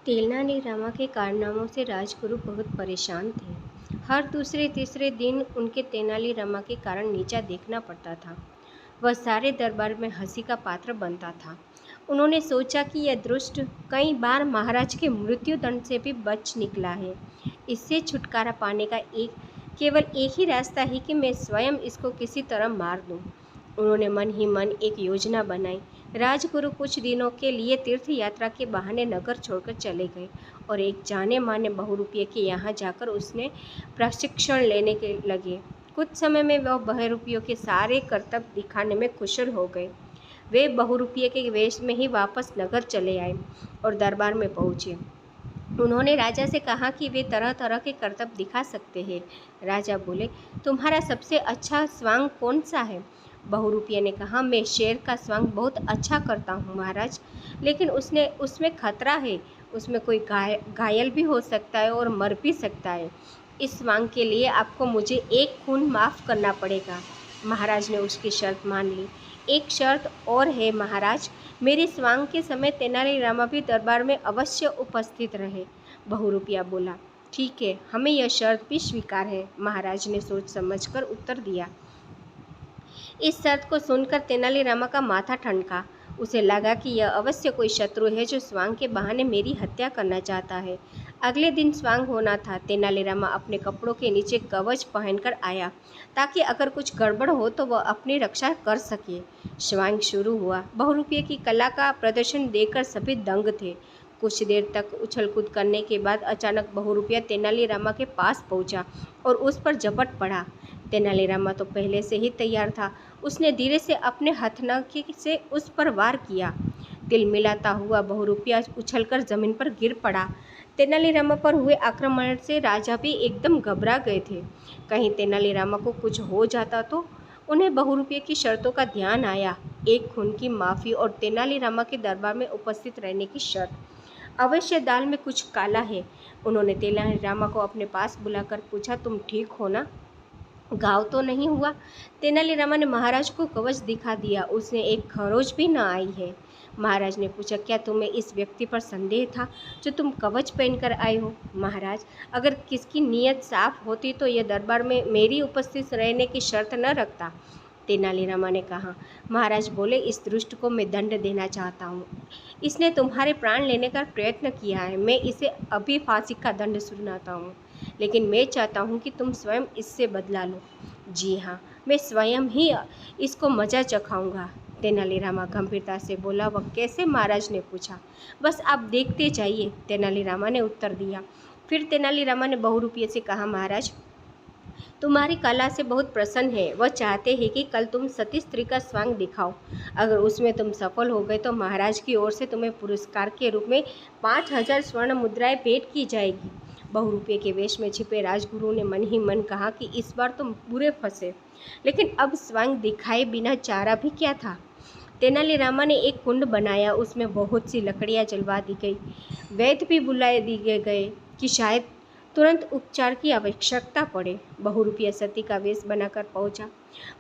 तेनालीरामा के कारनामों से राजगुरु बहुत परेशान थे। हर दूसरे तीसरे दिन उनके तेनालीरामा के कारण नीचा देखना पड़ता था। वह सारे दरबार में हंसी का पात्र बनता था। उन्होंने सोचा कि यह दुष्ट कई बार महाराज के मृत्यु दंड से भी बच निकला है। इससे छुटकारा पाने का केवल एक ही रास्ता है कि मैं स्वयं इसको किसी तरह मार दूं। उन्होंने मन ही मन एक योजना बनाई। राजगुरु कुछ दिनों के लिए तीर्थ यात्रा के बहाने नगर छोड़कर चले गए और एक जाने माने बहुरूपिये के यहाँ जाकर उसने प्रशिक्षण लेने के लगे। कुछ समय में वह बहुरूपियों के सारे करतब दिखाने में कुशल हो गए। वे बहुरूपिये के वेश में ही वापस नगर चले आए और दरबार में पहुँचे। उन्होंने राजा से कहा कि वे तरह तरह के करतब दिखा सकते हैं। राजा बोले, तुम्हारा सबसे अच्छा स्वांग कौन सा है? बहुरूपिये ने कहा, मैं शेर का स्वांग बहुत अच्छा करता हूँ महाराज, लेकिन उसमें खतरा है। उसमें कोई घायल भी हो सकता है और मर भी सकता है। इस स्वांग के लिए आपको मुझे एक खून माफ़ करना पड़ेगा। महाराज ने उसकी शर्त मान ली। एक शर्त और है महाराज, मेरे स्वांग के समय तेनालीरामा भी दरबार में अवश्य उपस्थित रहे। बहुरूपिया बोला, ठीक है, हमें यह शर्त भी स्वीकार है। महाराज ने सोच समझकर उत्तर दिया। इस शर्त को सुनकर तेनालीरामा का माथा ठनका। उसे लगा कि यह अवश्य कोई शत्रु है जो स्वांग के बहाने मेरी हत्या करना चाहता है। अगले दिन स्वांग होना था। तेनालीरामा अपने कपड़ों के नीचे कवच पहनकर आया ताकि अगर कुछ गड़बड़ हो तो वह अपनी रक्षा कर सके। स्वांग शुरू हुआ। बहुरूपिये की कला का प्रदर्शन देखकर सभी दंग थे। कुछ देर तक उछल कूद करने के बाद अचानक बहुरूपिया तेनालीरामा के पास पहुंचा और उस पर झपट पड़ा। तेनालीरामा तो पहले से ही तैयार था। उसने धीरे से अपने हथकड़ी से उस पर वार किया। तिलमिलाता हुआ बहुरूपिया उछलकर जमीन पर गिर पड़ा। तेनालीरामा पर हुए आक्रमण से राजा भी एकदम घबरा गए थे। कहीं तेनालीरामा को कुछ हो जाता तो। उन्हें बहुरूपिये की शर्तों का ध्यान आया। एक खून की माफ़ी और तेनालीरामा के दरबार में उपस्थित रहने की शर्त। अवश्य दाल में कुछ काला है। उन्होंने तेनालीरामा को अपने पास बुलाकर पूछा, तुम ठीक हो ना? घाव तो नहीं हुआ? तेनालीरामा ने महाराज को कवच दिखा दिया। उसने एक खरोच भी न आई है। महाराज ने पूछा, क्या तुम्हें इस व्यक्ति पर संदेह था जो तुम कवच पहनकर आए हो? महाराज, अगर किसकी नीयत साफ होती तो यह दरबार में मेरी उपस्थित रहने की शर्त न रखता। तेनालीरामा ने कहा। महाराज बोले, इस दुष्ट को मैं दंड देना चाहता हूँ। इसने तुम्हारे प्राण लेने का प्रयत्न किया है। मैं इसे अभी फांसी का दंड सुनाता हूँ, लेकिन मैं चाहता हूँ कि तुम स्वयं इससे बदला लो। जी हाँ, मैं स्वयं ही इसको मजा चखाऊंगा। तेनालीरामा गंभीरता से बोला। वह कैसे? महाराज ने पूछा। बस आप देखते जाइए, तेनालीरामा ने उत्तर दिया। फिर तेनालीरामा ने बहुरूपिये से कहा, महाराज तुम्हारी कला से बहुत प्रसन्न है। वह चाहते हैं कि कल तुम सती स्त्री का स्वांग दिखाओ। अगर उसमें तुम सफल हो गए तो महाराज की ओर से तुम्हें पुरस्कार के रूप में 5000 स्वर्ण मुद्राएं भेंट की जाएगी। बहुरूपिये के वेश में छिपे राजगुरु ने मन ही मन कहा कि इस बार तुम पूरे फंसे, लेकिन अब स्वांग दिखाए बिना चारा भी क्या था। तेनालीरामा ने एक कुंड बनाया। उसमें बहुत सी लकड़ियाँ जलवा दी गई। वैद्य भी बुलाए दिए गए कि शायद तुरंत उपचार की आवश्यकता पड़े। बहुरूपिया सती का वेश बनाकर पहुंचा।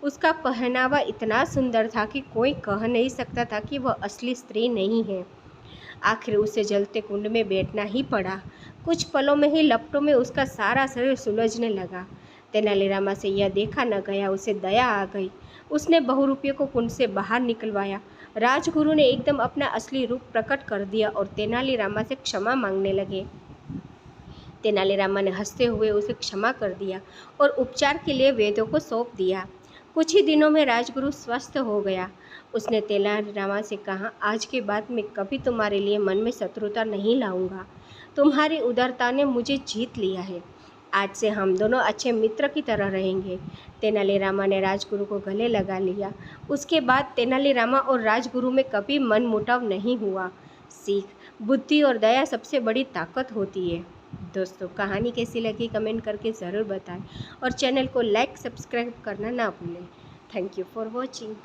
उसका पहनावा इतना सुंदर था कि कोई कह नहीं सकता था कि वह असली स्त्री नहीं है। आखिर उसे जलते कुंड में बैठना ही पड़ा। कुछ पलों में ही लपटों में उसका सारा शरीर सुलझने लगा। तेनालीरामा से यह देखा न गया, उसे दया आ गई। उसने बहुरूपिये को कुंड से बाहर निकलवाया। राजगुरु ने एकदम अपना असली रूप प्रकट कर दिया और तेनालीरामा से क्षमा मांगने लगे। तेनालीरामा ने हंसते हुए उसे क्षमा कर दिया और उपचार के लिए वैद्यों को सौंप दिया। कुछ ही दिनों में राजगुरु स्वस्थ हो गया। उसने तेनालीरामा से कहा, आज के बाद मैं कभी तुम्हारे लिए मन में शत्रुता नहीं लाऊंगा। तुम्हारी उदारता ने मुझे जीत लिया है। आज से हम दोनों अच्छे मित्र की तरह रहेंगे। तेनालीरामा ने राजगुरु को गले लगा लिया। उसके बाद तेनालीरामा और राजगुरु में कभी मनमुटाव नहीं हुआ। सीख, बुद्धि और दया सबसे बड़ी ताकत होती है। दोस्तों, कहानी कैसी लगी कमेंट करके ज़रूर बताएं और चैनल को लाइक सब्सक्राइब करना ना भूलें। Thank you for watching.